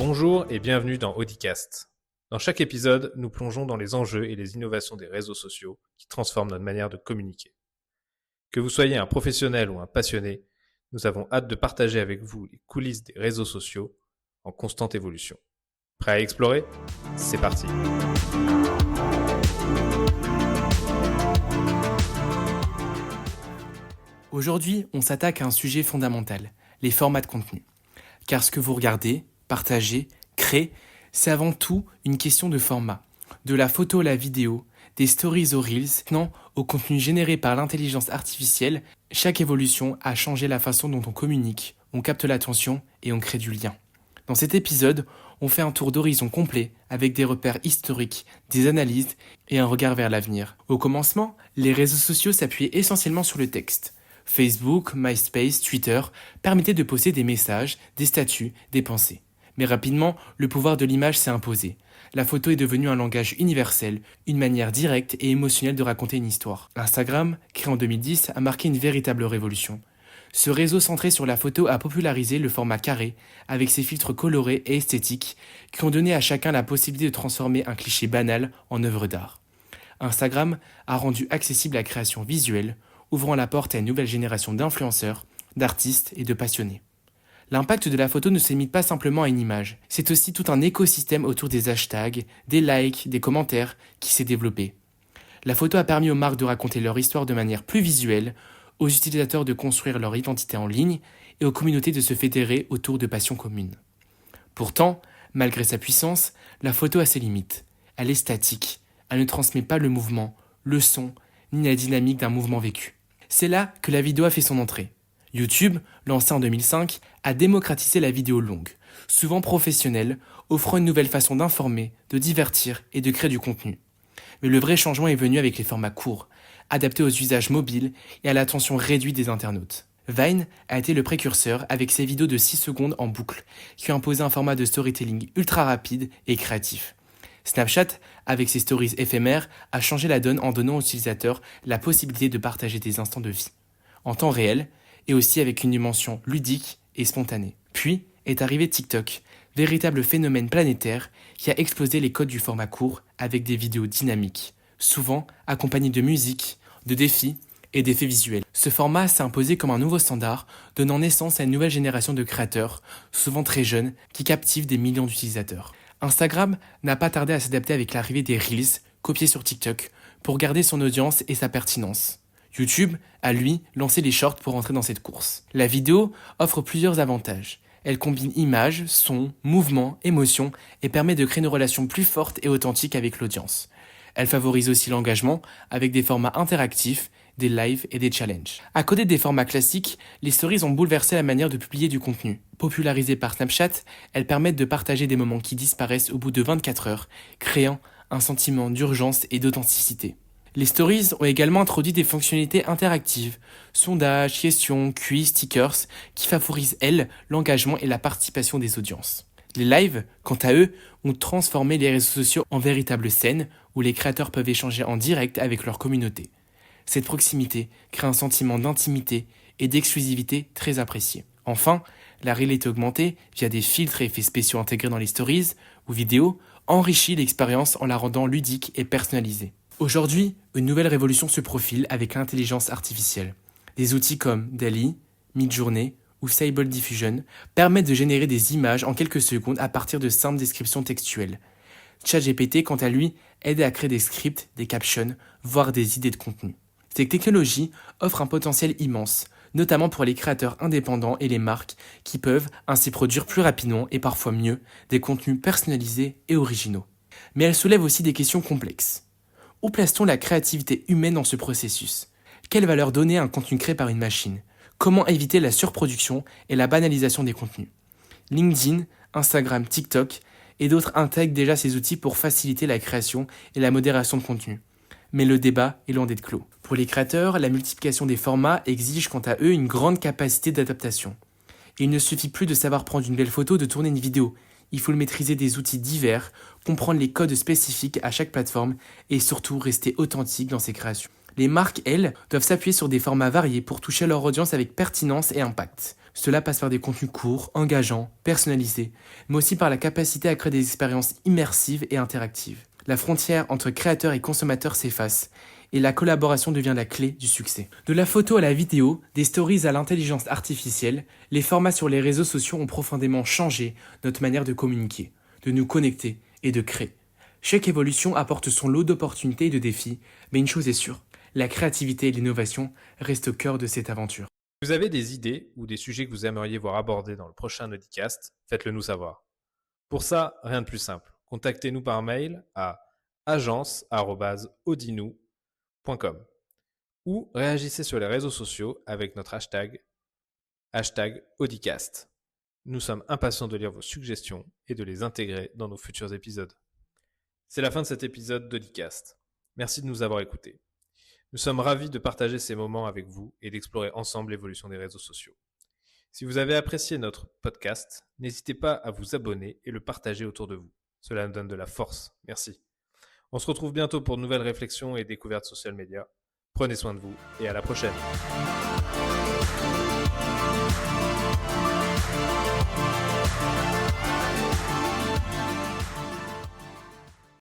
Bonjour et bienvenue dans Audicast. Dans chaque épisode, nous plongeons dans les enjeux et les innovations des réseaux sociaux qui transforment notre manière de communiquer. Que vous soyez un professionnel ou un passionné, nous avons hâte de partager avec vous les coulisses des réseaux sociaux en constante évolution. Prêt à explorer ? C'est parti. Aujourd'hui, on s'attaque à un sujet fondamental, les formats de contenu. Car ce que vous regardez, partagez, créez, c'est avant tout une question de format. De la photo à la vidéo, des stories aux reels, non, au contenu généré par l'intelligence artificielle, chaque évolution a changé la façon dont on communique, on capte l'attention et on crée du lien. Dans cet épisode, on fait un tour d'horizon complet avec des repères historiques, des analyses et un regard vers l'avenir. Au commencement, les réseaux sociaux s'appuyaient essentiellement sur le texte. Facebook, MySpace, Twitter permettaient de poster des messages, des statuts, des pensées. Mais rapidement, le pouvoir de l'image s'est imposé. La photo est devenue un langage universel, une manière directe et émotionnelle de raconter une histoire. Instagram, créé en 2010, a marqué une véritable révolution. Ce réseau centré sur la photo a popularisé le format carré, avec ses filtres colorés et esthétiques, qui ont donné à chacun la possibilité de transformer un cliché banal en œuvre d'art. Instagram a rendu accessible la création visuelle, ouvrant la porte à une nouvelle génération d'influenceurs, d'artistes et de passionnés. L'impact de la photo ne se limite pas simplement à une image, c'est aussi tout un écosystème autour des hashtags, des likes, des commentaires qui s'est développé. La photo a permis aux marques de raconter leur histoire de manière plus visuelle, aux utilisateurs de construire leur identité en ligne et aux communautés de se fédérer autour de passions communes. Pourtant, malgré sa puissance, la photo a ses limites. Elle est statique, elle ne transmet pas le mouvement, le son, ni la dynamique d'un mouvement vécu. C'est là que la vidéo a fait son entrée. YouTube, lancé en 2005, a démocratisé la vidéo longue, souvent professionnelle, offrant une nouvelle façon d'informer, de divertir et de créer du contenu. Mais le vrai changement est venu avec les formats courts, adaptés aux usages mobiles et à l'attention réduite des internautes. Vine a été le précurseur avec ses vidéos de 6 secondes en boucle, qui ont imposé un format de storytelling ultra rapide et créatif. Snapchat, avec ses stories éphémères, a changé la donne en donnant aux utilisateurs la possibilité de partager des instants de vie, en temps réel, et aussi avec une dimension ludique et spontanée. Puis est arrivé TikTok, véritable phénomène planétaire qui a explosé les codes du format court avec des vidéos dynamiques, souvent accompagnées de musique, de défis et d'effets visuels. Ce format s'est imposé comme un nouveau standard, donnant naissance à une nouvelle génération de créateurs, souvent très jeunes, qui captivent des millions d'utilisateurs. Instagram n'a pas tardé à s'adapter avec l'arrivée des Reels, copiés sur TikTok, pour garder son audience et sa pertinence. YouTube a, lui, lancé les shorts pour entrer dans cette course. La vidéo offre plusieurs avantages. Elle combine images, sons, mouvements, émotions et permet de créer une relation plus forte et authentique avec l'audience. Elle favorise aussi l'engagement avec des formats interactifs, des lives et des challenges. À côté des formats classiques, les stories ont bouleversé la manière de publier du contenu. Popularisées par Snapchat, elles permettent de partager des moments qui disparaissent au bout de 24 heures, créant un sentiment d'urgence et d'authenticité. Les stories ont également introduit des fonctionnalités interactives, sondages, questions, quiz, stickers, qui favorisent, elles, l'engagement et la participation des audiences. Les lives, quant à eux, ont transformé les réseaux sociaux en véritables scènes où les créateurs peuvent échanger en direct avec leur communauté. Cette proximité crée un sentiment d'intimité et d'exclusivité très apprécié. Enfin, la réalité augmentée, via des filtres et effets spéciaux intégrés dans les stories ou vidéos, enrichit l'expérience en la rendant ludique et personnalisée. Aujourd'hui, une nouvelle révolution se profile avec l'intelligence artificielle. Des outils comme DALL-E, Midjourney ou Stable Diffusion permettent de générer des images en quelques secondes à partir de simples descriptions textuelles. ChatGPT, quant à lui, aide à créer des scripts, des captions, voire des idées de contenu. Ces technologies offrent un potentiel immense, notamment pour les créateurs indépendants et les marques qui peuvent ainsi produire plus rapidement et parfois mieux des contenus personnalisés et originaux. Mais elles soulèvent aussi des questions complexes. Où place-t-on la créativité humaine dans ce processus ? Quelle valeur donner à un contenu créé par une machine ? Comment éviter la surproduction et la banalisation des contenus ? LinkedIn, Instagram, TikTok et d'autres intègrent déjà ces outils pour faciliter la création et la modération de contenu. Mais le débat est loin d'être clos. Pour les créateurs, la multiplication des formats exige quant à eux une grande capacité d'adaptation. Et il ne suffit plus de savoir prendre une belle photo, de tourner une vidéo. Il faut maîtriser des outils divers, comprendre les codes spécifiques à chaque plateforme et surtout rester authentique dans ses créations. Les marques, elles, doivent s'appuyer sur des formats variés pour toucher leur audience avec pertinence et impact. Cela passe par des contenus courts, engageants, personnalisés, mais aussi par la capacité à créer des expériences immersives et interactives. La frontière entre créateurs et consommateurs s'efface, et la collaboration devient la clé du succès. De la photo à la vidéo, des stories à l'intelligence artificielle, les formats sur les réseaux sociaux ont profondément changé notre manière de communiquer, de nous connecter et de créer. Chaque évolution apporte son lot d'opportunités et de défis, mais une chose est sûre, la créativité et l'innovation restent au cœur de cette aventure. Si vous avez des idées ou des sujets que vous aimeriez voir abordés dans le prochain Audicast, faites-le nous savoir. Pour ça, rien de plus simple. Contactez-nous par mail à agence@audinou.com ou réagissez sur les réseaux sociaux avec notre hashtag Audicast. Nous sommes impatients de lire vos suggestions et de les intégrer dans nos futurs épisodes. C'est la fin de cet épisode d'Audicast. Merci de nous avoir écoutés. Nous sommes ravis de partager ces moments avec vous et d'explorer ensemble l'évolution des réseaux sociaux. Si vous avez apprécié notre podcast, n'hésitez pas à vous abonner et le partager autour de vous. Cela nous donne de la force. Merci. On se retrouve bientôt pour de nouvelles réflexions et découvertes social media. Prenez soin de vous et à la prochaine.